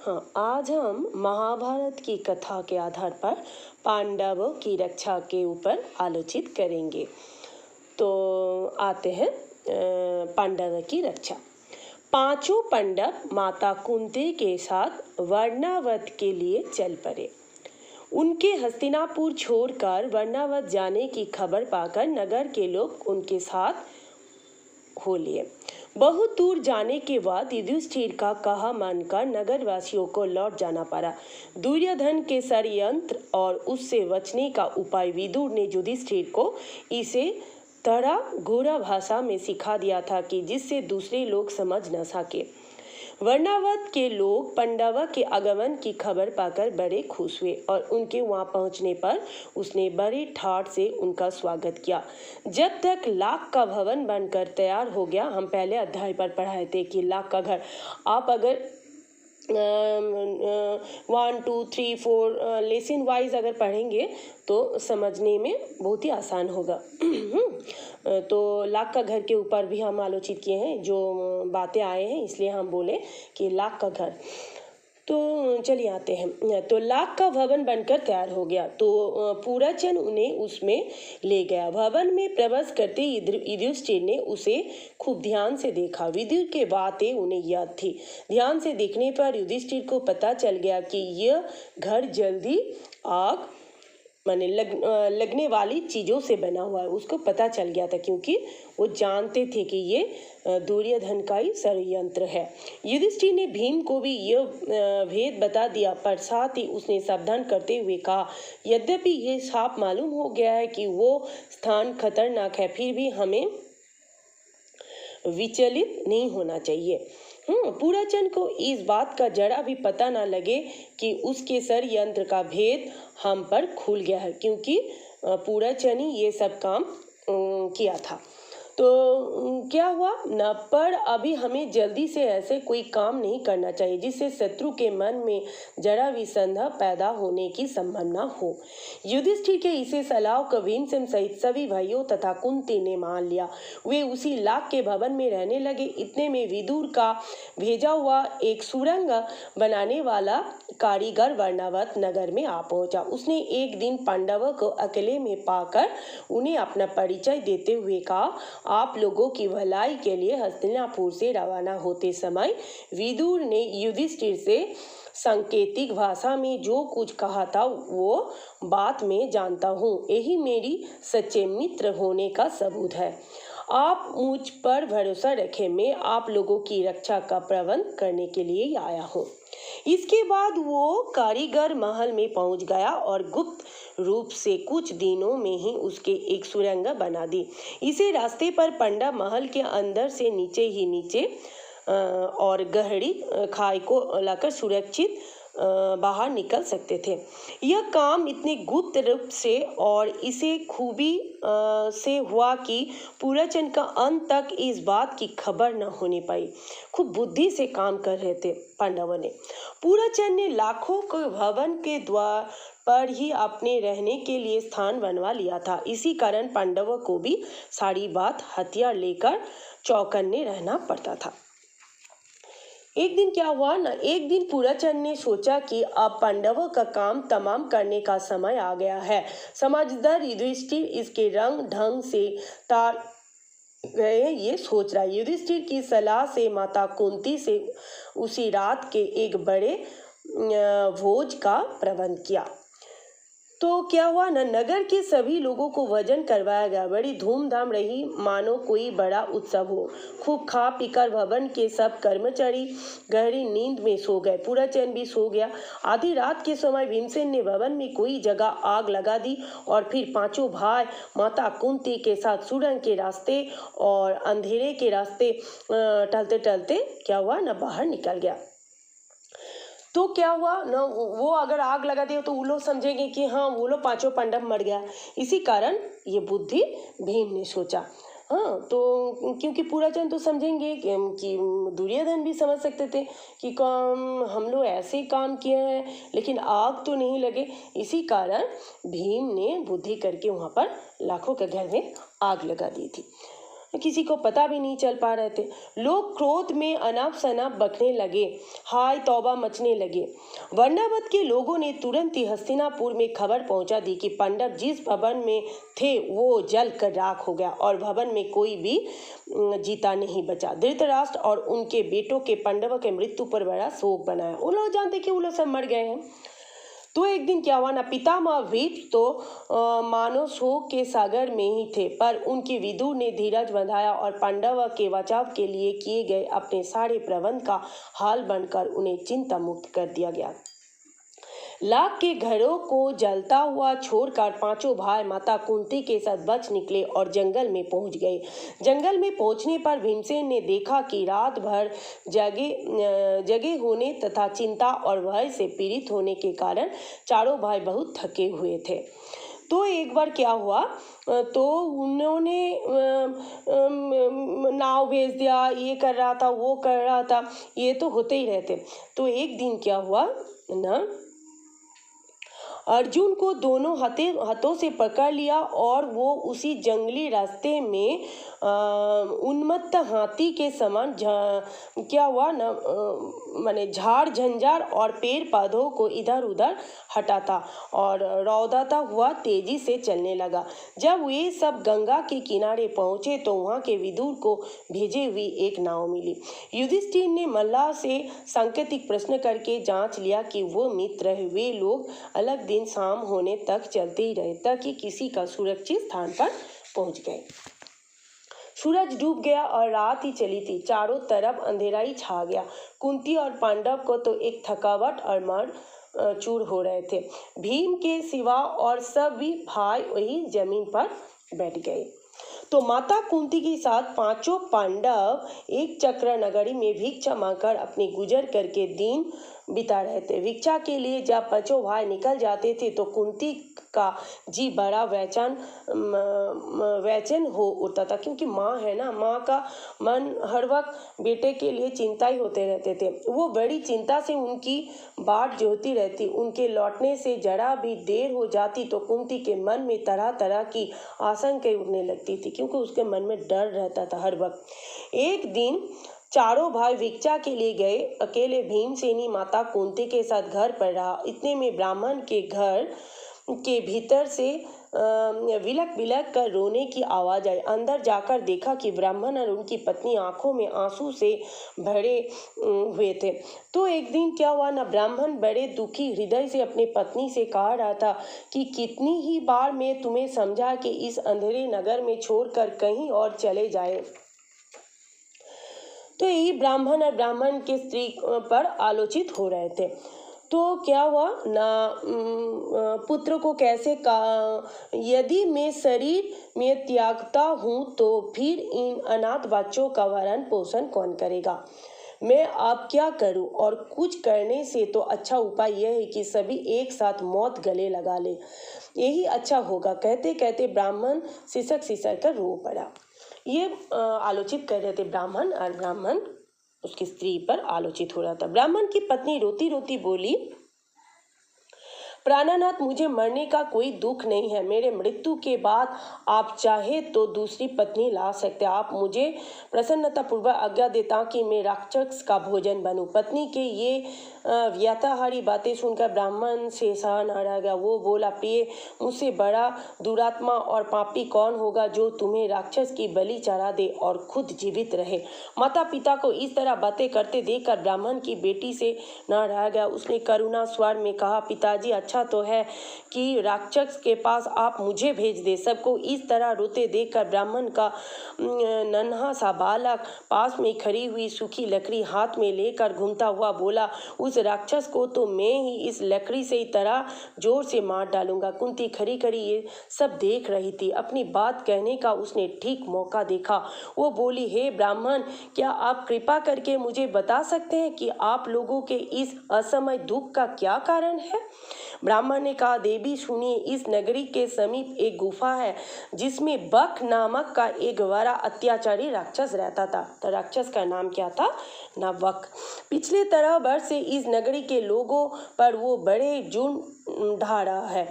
हाँ, आज हम महाभारत की कथा के आधार पर पांडवों की रक्षा के ऊपर आलोचित करेंगे। तो आते हैं पांडवों की रक्षा। पांचों पांडव माता कुंती के साथ वर्णावत के लिए चल पड़े। उनके हस्तिनापुर छोड़कर वर्णावत जाने की खबर पाकर नगर के लोग उनके साथ हो लिए। बहुत दूर जाने के बाद युधिष्ठिर का कहा मानकर नगरवासियों को लौट जाना पड़ा। दुर्योधन के षड्यंत्र और उससे बचने का उपाय विदुर ने युधिष्ठिर को इसे तरह गूढ़ भाषा में सिखा दिया था कि जिससे दूसरे लोग समझ न सके। वर्णावत के लोग पांडवों के आगमन की खबर पाकर बड़े खुश हुए और उनके वहां पहुंचने पर उसने बड़े ठाट से उनका स्वागत किया। जब तक लाख का भवन बनकर तैयार हो गया, हम पहले अध्याय पर पढ़ाए थे कि लाख का घर आप अगर 1 2 3 4 लेसन वाइज अगर पढ़ेंगे तो समझने में बहुत ही आसान होगा। तो लाख का घर के ऊपर भी हम आलोचित किए हैं, जो बातें आए हैं इसलिए हम बोले कि लाख का घर। तो चलिए आते हैं। तो लाख का भवन बनकर तैयार हो गया तो पूराचंद उन्हें उसमें ले गया। भवन में प्रवेश करते युधिष्ठिर ने उसे खूब ध्यान से देखा। विदुर के बातें उन्हें याद थी। ध्यान से देखने पर युधिष्ठिर को पता चल गया कि यह घर जल्दी आग माने लगने वाली चीजों से बना हुआ है। उसको पता चल गया था क्योंकि वो जानते थे कि ये दुर्योधन का ही षड्यंत्र है। युधिष्ठिर ने भीम को भी यह भेद बता दिया, पर साथ ही उसने सावधान करते हुए कहा, यद्यपि ये साफ मालूम हो गया है कि वो स्थान खतरनाक है, फिर भी हमें विचलित नहीं होना चाहिए। पूराचंद को इस बात का जरा भी पता न लगे कि उसके षड्यंत्र का भेद हम पर खुल गया है, क्योंकि पूराचंद ही ये सब काम किया था। तो क्या हुआ न, पर अभी हमें जल्दी से ऐसे कोई काम नहीं करना चाहिए जिससे शत्रु के मन में जरा भी संदेह पैदा होने की संभावना हो। युधिष्ठिर के इसे सलाह को भीमसेन सहित सभी भाइयों तथा कुंती ने मान लिया। वे उसी लाख के भवन में रहने लगे। इतने में विदुर का भेजा हुआ एक सुरंग बनाने वाला कारीगर वर्णावत नगर में आ पहुंचा। उसने एक दिन पांडवों को अकेले में पाकर उन्हें अपना परिचय देते हुए कहा, आप लोगों की भलाई के लिए हस्तिनापुर से रवाना होते समय विदुर ने युधिष्ठिर से सांकेतिक भाषा में जो कुछ कहा था वो बात मैं जानता हूँ। यही मेरी सच्चे मित्र होने का सबूत है। आप मुझ पर भरोसा रखें, मैं आप लोगों की रक्षा का प्रबंध करने के लिए आया हूँ। इसके बाद वो कारीगर महल में पहुंच गया और गुप्त रूप से कुछ दिनों में ही उसके एक सुरंग बना दी। इसे रास्ते पर पंडा महल के अंदर से नीचे और गहरी खाई को लाकर सुरक्षित बाहर निकल सकते थे। यह काम इतने गुप्त रूप से और इसे खूबी से हुआ कि पूराचंद का अंत तक इस बात की खबर न होने पाई। खूब बुद्धि से काम कर रहे थे पांडवों ने। पूराचंद ने लाखों के भवन के द्वार पर ही अपने रहने के लिए स्थान बनवा लिया था। इसी कारण पांडवों को भी सारी बात हथियार लेकर चौकन्ने रहना पड़ता था। एक दिन क्या हुआ ना, एक दिन पूराचंद ने सोचा कि अब पांडवों का काम तमाम करने का समय आ गया है। समझदार युधिष्ठिर इसके रंग ढंग से तार गए ये सोच रहा है। युधिष्ठिर की सलाह से माता कुंती से उसी रात के एक बड़े भोज का प्रबंध किया। तो क्या हुआ ना, नगर के सभी लोगों को भोजन करवाया गया। बड़ी धूमधाम रही, मानो कोई बड़ा उत्सव हो। खूब खा पीकर भवन के सब कर्मचारी गहरी नींद में सो गए। पूराचंद भी सो गया। आधी रात के समय भीमसेन ने भवन में कोई जगह आग लगा दी और फिर पांचों भाई माता कुंती के साथ सुरंग के रास्ते और अंधेरे के रास्ते टहलते टहलते क्या हुआ ना, बाहर निकल गया। तो क्या हुआ ना, वो अगर आग लगा दिया तो वो लोग समझेंगे कि हाँ वो लोग पांचों पांडव मर गया। इसी कारण ये बुद्धि भीम ने सोचा। हाँ, तो क्योंकि पूराचंद तो समझेंगे कि दुर्योधन भी समझ सकते थे कि हम लोग ऐसे काम किए हैं लेकिन आग तो नहीं लगे। इसी कारण भीम ने बुद्धि करके वहाँ पर लाखों के घर में आग लगा दी थी। किसी को पता भी नहीं चल पा रहे थे। लोग क्रोध में अनब शनब बकने लगे, हाय तौबा मचने लगे। वर्णावत के लोगों ने तुरंत ही हस्तिनापुर में खबर पहुंचा दी कि पांडव जिस भवन में थे वो जल कर राख हो गया और भवन में कोई भी जीता नहीं बचा। धृतराष्ट्र और उनके बेटों के पांडवों के मृत्यु पर बड़ा शोक बनाया। उन लोग जानते कि वो लोग सब मर गए हैं। तो एक दिन क्या हुआ ना, पितामह भीष्म तो मानो शोक के सागर में ही थे, पर उनके विदुर ने धीरज बंधाया और पांडव के बचाव के लिए किए गए अपने सारे प्रबंध का हाल बनकर उन्हें चिंता मुक्त कर दिया गया। लाख के घरों को जलता हुआ छोड़कर पांचों भाई माता कुंती के साथ बच निकले और जंगल में पहुंच गए। जंगल में पहुंचने पर भीमसेन ने देखा कि रात भर जगे होने तथा चिंता और भय से पीड़ित होने के कारण चारों भाई बहुत थके हुए थे। तो एक बार क्या हुआ, तो उन्होंने नाव भेज दिया, ये कर रहा था वो कर रहा था, ये तो होते ही रहते। तो एक दिन क्या हुआ ना, अर्जुन को दोनों हाथों से पकड़ लिया और वो उसी जंगली रास्ते में उन्मत्त हाथी के समान क्या हुआ ना, माने झाड़ झंझार और पेड़ पौधों को इधर उधर हटाता और रौदाता हुआ तेजी से चलने लगा। जब वे सब गंगा के किनारे पहुंचे तो वहां के विदुर को भेजे हुई एक नाव मिली। युधिष्ठिर ने मल्लाह से सांकेतिक प्रश्न करके जांच लिया कि वो मित्र है। वे लोग अलग दिन शाम होने तक चलते ही रहे ताकि किसी का सुरक्षित स्थान पर पहुंच गए। सूरज डूब गया और रात ही चली थी। चारों तरफ अंधेरा ही छा गया। कुंती और पांडव को तो एक थकावट और मन चूर हो रहे थे। भीम के सिवा और सभी भाई वही जमीन पर बैठ गए। तो माता कुंती के साथ पांचों पांडव एक चक्र नगरी में भिक्षा मांगकर अपने गुजर करके दिन बिता रहे थे। भिक्षा के लिए जब पांचों भाई निकल जाते थे तो कुंती का जी बड़ा वैचन हो उठता था, क्योंकि माँ है ना, माँ का मन हर वक्त बेटे के लिए चिंता ही होते रहते थे। वो बड़ी चिंता से उनकी बाट जोहती रहती। उनके लौटने से जरा भी देर हो जाती तो कुंती के मन में तरह तरह की आशंकाएं उठने लगती थी, क्योंकि उसके मन में डर रहता था हर वक्त। एक दिन चारों भाई भिक्षा के लिए गए। अकेले भीमसेनी माता कुंती के साथ घर पर रहा। इतने में ब्राह्मण के घर के भीतर से विलक विलक कर रोने की आवाज आई। अंदर जाकर देखा कि ब्राह्मण और उनकी पत्नी आंखों में आंसू से भरे हुए थे। तो एक दिन क्या हुआ ना, ब्राह्मण बड़े दुखी हृदय से अपनी पत्नी से कह रहा था कि कितनी ही बार मैं तुम्हें समझा कि इस अंधेरे नगर में छोड़कर कहीं और चले जाए। तो यही ब्राह्मण और ब्राह्मण के स्त्री पर आलोचित हो रहे थे। तो क्या हुआ ना, पुत्र को कैसे यदि मैं शरीर में त्यागता हूँ तो फिर इन अनाथ बच्चों का भरण पोषण कौन करेगा। मैं अब क्या करूं, और कुछ करने से तो अच्छा उपाय यह है कि सभी एक साथ मौत गले लगा ले, यही अच्छा होगा। कहते कहते ब्राह्मण सिसक सिसक कर रो पड़ा। ये आलोचित कर रहे थे ब्राह्मण, और ब्राह्मण उसकी स्त्री पर आलोचित हो रहा था। ब्राह्मण की पत्नी रोती रोती बोली, प्राणनाथ, मुझे मरने का कोई दुख नहीं है। मेरे मृत्यु के बाद आप चाहे तो दूसरी पत्नी ला सकते। आप मुझे प्रसन्नता पूर्वक आज्ञा दे ताकि मैं राक्षस का भोजन बनूं। पत्नी के ये व्यथाहारी बातें सुनकर ब्राह्मण से सह न रह गया। वो बोला, प्रिय, मुझसे बड़ा दुरात्मा और पापी कौन होगा जो तुम्हें राक्षस की बलि चढ़ा दे और खुद जीवित रहे। माता पिता को इस तरह बातें करते देखकर ब्राह्मण की बेटी से न रह गया। उसने करुणा स्वर में कहा, पिताजी, अच्छा तो है कि राक्षस के पास आप मुझे भेज दे। सबको इस तरह रोते देखकर ब्राह्मण का नन्हा सा बालक पास में खड़ी हुई सूखी लकड़ी हाथ में लेकर घूमता हुआ बोला, उस राक्षस को तो मैं ही इस लकड़ी से ही तरह जोर से मार डालूंगा। कुंती खड़ी खड़ी ये सब देख रही थी। अपनी बात कहने का उसने ठीक मौका देखा। वो बोली, हे ब्राह्मण, क्या आप कृपा करके मुझे बता सकते हैं कि आप लोगों के इस असमय दुख का क्या कारण है। ब्राह्मण ने कहा, देवी सुनिए, इस नगरी के समीप एक गुफा है जिसमें बक नामक का एक बड़ा अत्याचारी राक्षस रहता था। तो राक्षस का नाम क्या था ना, बक। पिछले 13 वर्ष से इस नगरी के लोगों पर वो बड़े जुल्म ढा रहा है।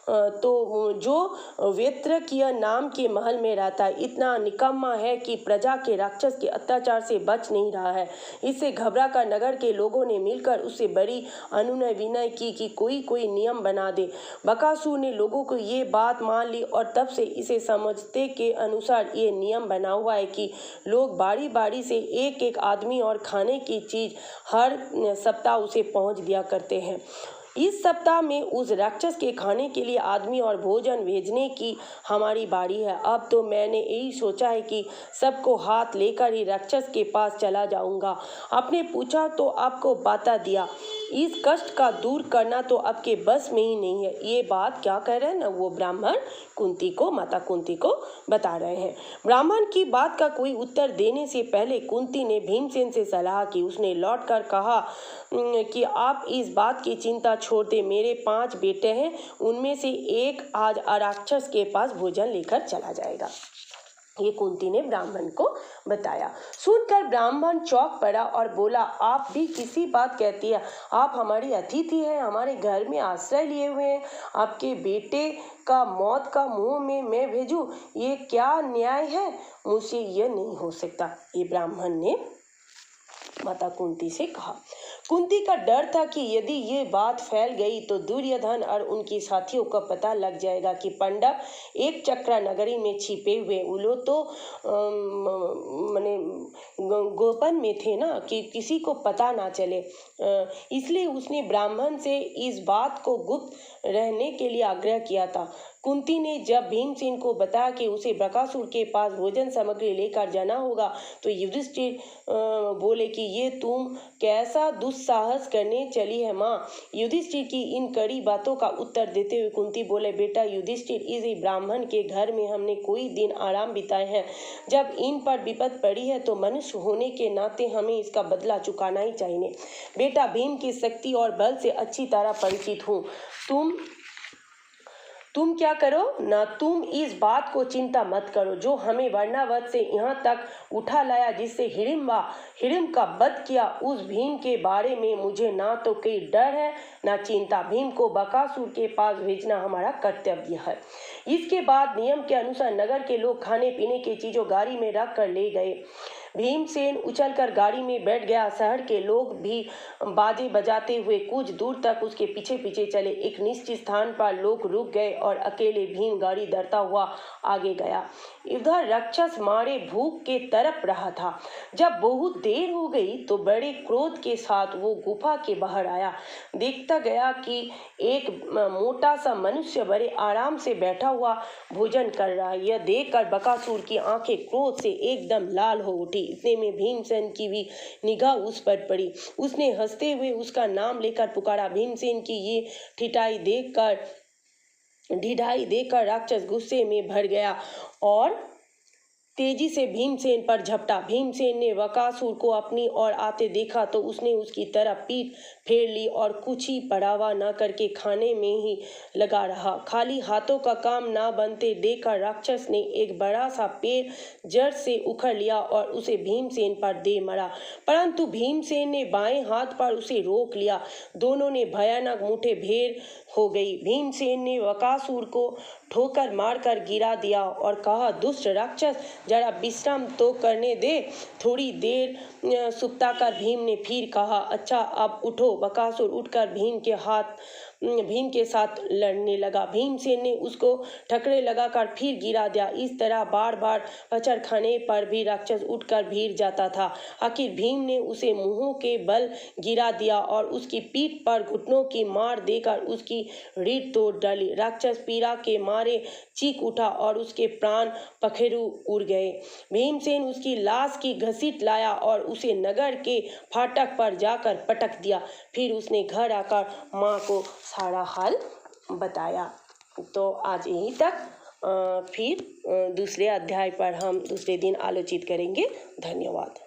तो जो वेत्रकीय नाम के महल में रहता है इतना निकम्मा है कि प्रजा के राक्षस के अत्याचार से बच नहीं रहा है। इससे घबरा कर नगर के लोगों ने मिलकर उससे बड़ी अनुनय विनय की कि कोई नियम बना दे। बकासुर ने लोगों को ये बात मान ली और तब से इसे समझते के अनुसार ये नियम बना हुआ है कि लोग बारी बारी से एक एक आदमी और खाने की चीज हर सप्ताह उसे पहुंच दिया करते हैं। इस सप्ताह में उस राक्षस के खाने के लिए आदमी और भोजन भेजने की हमारी बारी है। अब तो मैंने यही सोचा है कि सबको हाथ लेकर ही राक्षस के पास चला जाऊंगा। आपने पूछा तो आपको बता दिया। इस कष्ट का दूर करना तो आपके बस में ही नहीं है। ये बात क्या कह रहे हैं ना, वो ब्राह्मण माता कुंती को बता रहे हैं। ब्राह्मण की बात का कोई उत्तर देने से पहले कुंती ने भीमसेन से सलाह की। उसने लौट कर कहा कि आप इस बात की चिंता छोड़ दे। मेरे 5 बेटे हैं, उनमें से एक आज राक्षस के पास भोजन लेकर चला जाएगा। ये कुंती ने ब्राह्मण को बताया। सुनकर ब्राह्मण चौंक पड़ा और बोला, आप भी किसी बात कहती है? आप हमारी अतिथि हैं, हमारे घर में आश्रय लिए हुए हैं। आपके बेटे का मौत का मुंह में मैं भेजूं, ये क्या न्याय है? मुझसे यह नहीं हो सकता। ये ब्राह्मण ने माता कुंती से कहा। कुंती का डर था कि यदि ये बात फैल गई तो दुर्योधन और उनके साथियों को पता लग जाएगा कि पांडव एक चक्रा नगरी में छिपे हुए। वो लोग तो माने गोपन में थे ना, कि किसी को पता ना चले। इसलिए उसने ब्राह्मण से इस बात को गुप्त रहने के लिए आग्रह किया था। कुंती ने जब भीमसेन को बताया कि उसे बकासुर के पास भोजन सामग्री लेकर जाना होगा तो युधिष्ठिर बोले कि ये तुम कैसा दुस्साहस करने चली है माँ। युधिष्ठिर की इन कड़ी बातों का उत्तर देते हुए कुंती बोले, बेटा युधिष्ठिर, इस ब्राह्मण के घर में हमने कोई दिन आराम बिताए हैं। जब इन पर विपद पड़ी है तो मनुष्य होने के नाते हमें इसका बदला चुकाना ही चाहिए। बेटा भीम की शक्ति और बल से अच्छी तरह परिचित हूँ। तुम क्या करो ना, तुम इस बात को चिंता मत करो जो हमें वर्णावत से यहाँ तक उठा लाया, जिससे हिडिंब का वध किया। उस भीम के बारे में मुझे ना तो कोई डर है ना चिंता। भीम को बकासुर के पास भेजना हमारा कर्तव्य है। इसके बाद नियम के अनुसार नगर के लोग खाने पीने की चीजों गाड़ी में रख कर ले गए। भीमसेन उछलकर गाड़ी में बैठ गया। शहर के लोग भी बाजे बजाते हुए कुछ दूर तक उसके पीछे पीछे चले। एक निश्चित स्थान पर लोग रुक गए और अकेले भीम गाड़ी दौड़ता हुआ आगे गया। इधर राक्षस मारे भूख के तड़प रहा था। जब बहुत देर हो गई तो बड़े क्रोध के साथ वो गुफा के बाहर आया। देखता गया कि एक मोटा सा मनुष्य बड़े आराम से बैठा हुआ भोजन कर रहा है। यह देखकर बकासुर की आंखें क्रोध से एकदम लाल हो उठी। इतने में भीमसेन की भी निगाह उस पर पड़ी। उसने हंसते हुए उसका नाम लेकर पुकारा। भीमसेन की ये ढिठाई देखकर राक्षस गुस्से में भर गया और तेजी से भीमसेन पर झपटा। भीमसेन ने बकासुर को अपनी ओर आते देखा तो उसने उसकी तरफ पीठ फेर ली और कुछ ही पड़ावा न करके खाने में ही लगा रहा। खाली हाथों का काम ना बनते देखकर राक्षस ने एक बड़ा सा पेड़ जड़ से उखड़ लिया और उसे भीमसेन पर दे मारा, परंतु भीमसेन ने बाएं हाथ पर उसे रोक लिया। दोनों ने भयानक मुठभेड़ हो गई। भीमसेन ने बकासुर को ठोकर मारकर गिरा दिया और कहा, दुष्ट राक्षस, जरा विश्राम तो करने दे। थोड़ी देर सुस्ता कर भीम ने फिर कहा, अच्छा अब उठो। बकासुर उठकर भीम के साथ लड़ने लगा। भीमसेन ने उसको ठकरे लगाकर फिर गिरा दिया। इस तरह बार बार पछड़ खाने पर भी राक्षस उठकर भीड़ जाता था। आखिर भीम ने उसे मुंहों के बल गिरा दिया और उसकी पीठ पर घुटनों की मार देकर उसकी रीढ़ तोड़ डाली। राक्षस पीड़ा के मारे चीख उठा और उसके प्राण पखेरु उड़ गए। भीमसेन उसकी लाश की घसीट लाया और उसे नगर के फाटक पर जाकर पटक दिया। फिर उसने घर आकर माँ को सारा हाल बताया। तो आज यहीं तक, फिर दूसरे अध्याय पर हम दूसरे दिन आलोचित करेंगे। धन्यवाद।